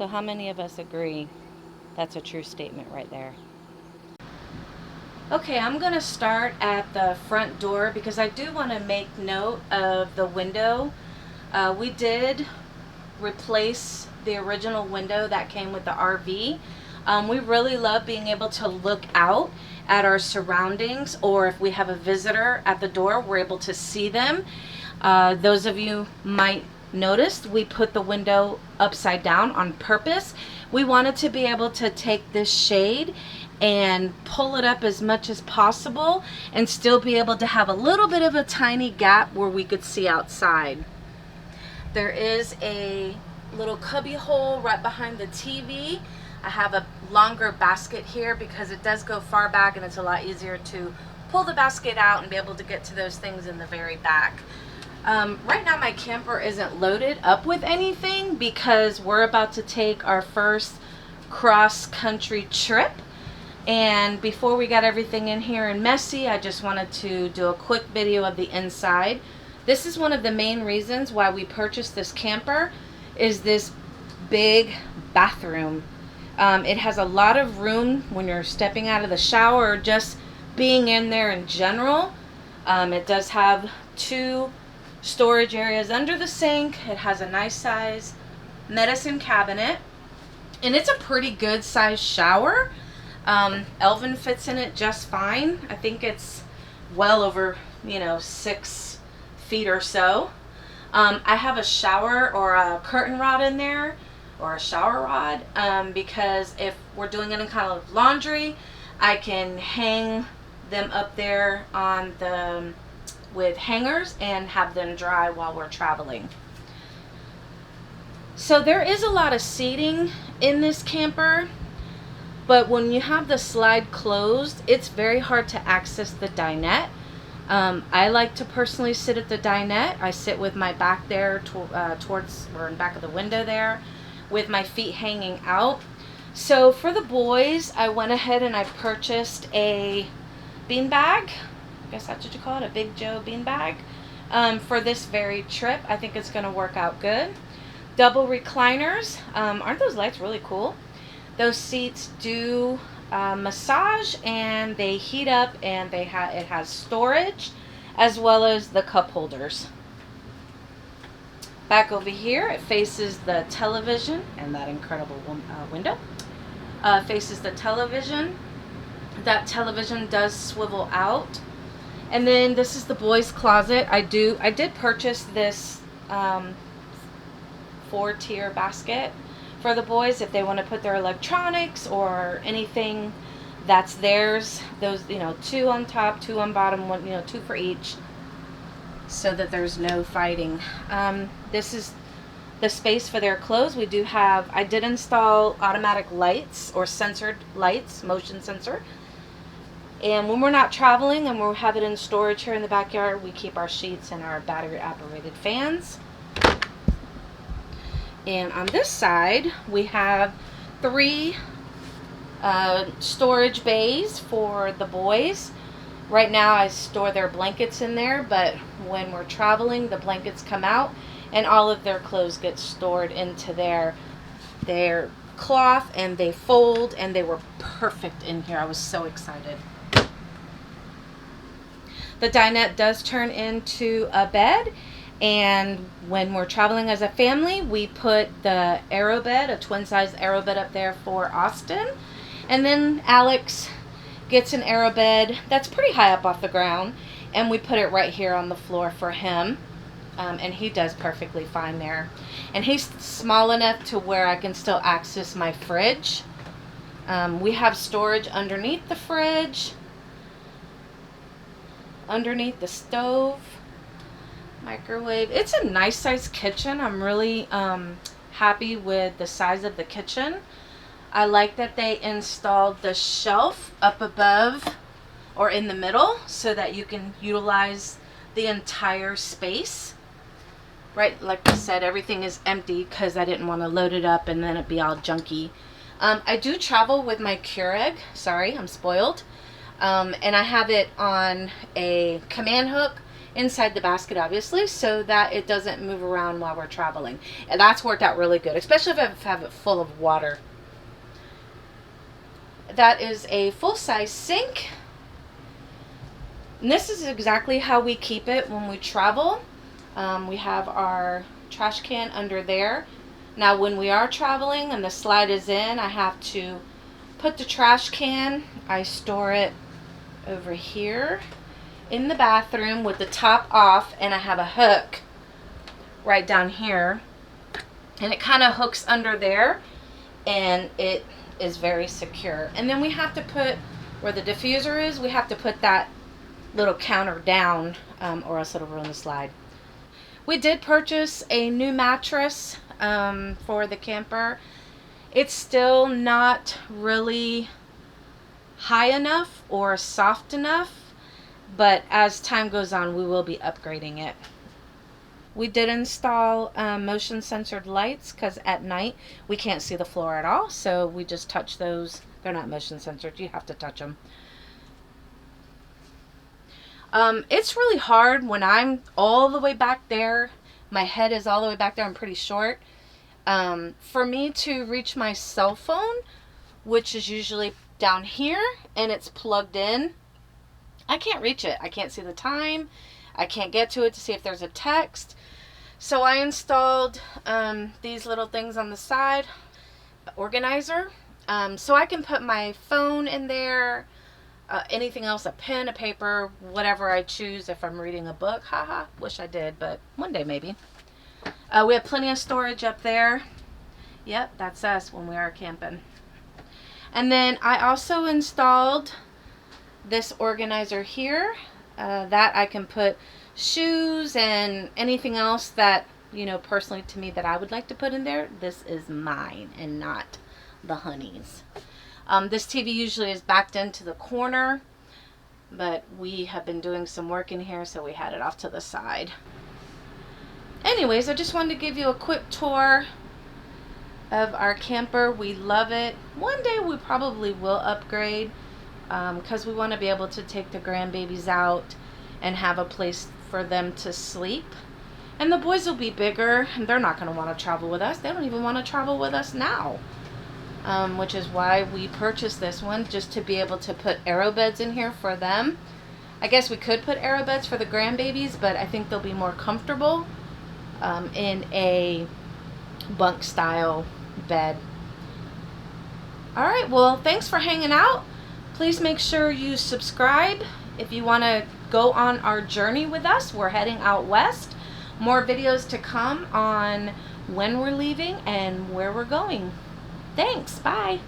So how many of us agree that's a true statement right there? Okay, I'm going to start at the front door because I do want to make note of the window. We did replace the original window that came with the RV. We really love being able to look out at our surroundings, or if we have a visitor at the door, we're able to see them. Those of you might notice we put the window upside down on purpose. We wanted to be able to take this shade and pull it up as much as possible and still be able to have a little bit of a tiny gap where we could see outside. There is a little cubby hole right behind the TV. I have a longer basket here because it does go far back and it's a lot easier to pull the basket out and be able to get to those things in the very back. Right now my camper isn't loaded up with anything because we're about to take our first cross-country trip. And before we got everything in here and messy, I just wanted to do a quick video of the inside. This is one of the main reasons why we purchased this camper, is this big bathroom. It has a lot of room when you're stepping out of the shower or just being in there in general. It does have 2 storage areas under the sink. It has a nice size medicine cabinet, and it's a pretty good size shower. Elvin fits in it just fine. I think it's well over 6 feet or so. I have a shower or a curtain rod in there, or a shower rod, because if we're doing any kind of laundry, I can hang them up there on the with hangers and have them dry while we're traveling. So there is a lot of seating in this camper, but when you have the slide closed, it's very hard to access the dinette. I like to personally sit at the dinette. I sit with my back there towards, or in back of the window there, with my feet hanging out. So for the boys, I went ahead and I purchased a bean bag. I guess that's what you call it, a Big Joe bean bag, for this very trip. I think it's going to work out good. Double recliners. Aren't those lights really cool? Those seats do massage and they heat up, and it has storage as well as the cup holders. Back over here, it faces the television, and that incredible window faces the television. That television does swivel out. And then this is the boys' closet. I did purchase this 4-tier basket for the boys if they want to put their electronics or anything. That's theirs. Those, 2 on top, 2 on bottom, 1, 2 for each, so that there's no fighting. This is the space for their clothes. I did install automatic lights or sensored lights, motion sensor. And when we're not traveling and we have it in storage here in the backyard, we keep our sheets and our battery operated fans. And on this side, we have 3 storage bays for the boys. Right now I store their blankets in there, but when we're traveling, the blankets come out and all of their clothes get stored into their cloth, and they fold, and they were perfect in here. I was so excited. The dinette does turn into a bed, and when we're traveling as a family, we put the Aero bed, a twin size Aero bed, up there for Austin. And then Alex gets an Aero bed that's pretty high up off the ground, and we put it right here on the floor for him. And he does perfectly fine there. And he's small enough to where I can still access my fridge. We have storage underneath the fridge, underneath the stove, microwave. It's a nice size kitchen. I'm really happy with the size of the kitchen. I like that they installed the shelf up above or in the middle so that you can utilize the entire space. Right, like I said, everything is empty because I didn't want to load it up and then it'd be all junky. I do travel with my Keurig. Sorry, I'm spoiled. And I have it on a command hook inside the basket, obviously, so that it doesn't move around while we're traveling. And that's worked out really good, especially if I have it full of water. That is a full-size sink. And this is exactly how we keep it when we travel. We have our trash can under there. Now when we are traveling and the slide is in, I have to put the trash can, I store it over here in the bathroom with the top off, and I have a hook right down here, and it kind of hooks under there, and it is very secure. And then we have to put, where the diffuser is, we have to put that little counter down, or else it'll ruin the slide. We did purchase a new mattress for the camper. It's still not really high enough or soft enough, but as time goes on, we will be upgrading it. We did install motion sensored lights because at night we can't see the floor at all, so we just touch those. They're not motion sensored, you have to touch them. It's really hard when I'm all the way back there. My head is all the way back there. I'm pretty short. For me to reach my cell phone, which is usually down here and it's plugged in, I can't reach it. I can't see the time. I can't get to it to see if there's a text. So I installed these little things on the side, organizer, so I can put my phone in there, anything else, a pen, a paper, whatever I choose if I'm reading a book. Haha, wish I did, but one day maybe. We have plenty of storage up there. Yep, that's us when we are camping. And then I also installed this organizer here that I can put shoes and anything else that, you know, personally to me that I would like to put in there. This is mine and not the honey's. This TV usually is backed into the corner, but we have been doing some work in here, so we had it off to the side. Anyways, I just wanted to give you a quick tour of our camper. We love it. One day we probably will upgrade because we want to be able to take the grandbabies out and have a place for them to sleep. And the boys will be bigger and they're not going to want to travel with us. They don't even want to travel with us now. Which is why we purchased this one, just to be able to put aero beds in here for them. I guess we could put aero beds for the grandbabies, but I think they'll be more comfortable in a bunk style bed. Alright, well, thanks for hanging out. Please make sure you subscribe if you want to go on our journey with us. We're heading out west. More videos to come on when we're leaving and where we're going. Thanks. Bye.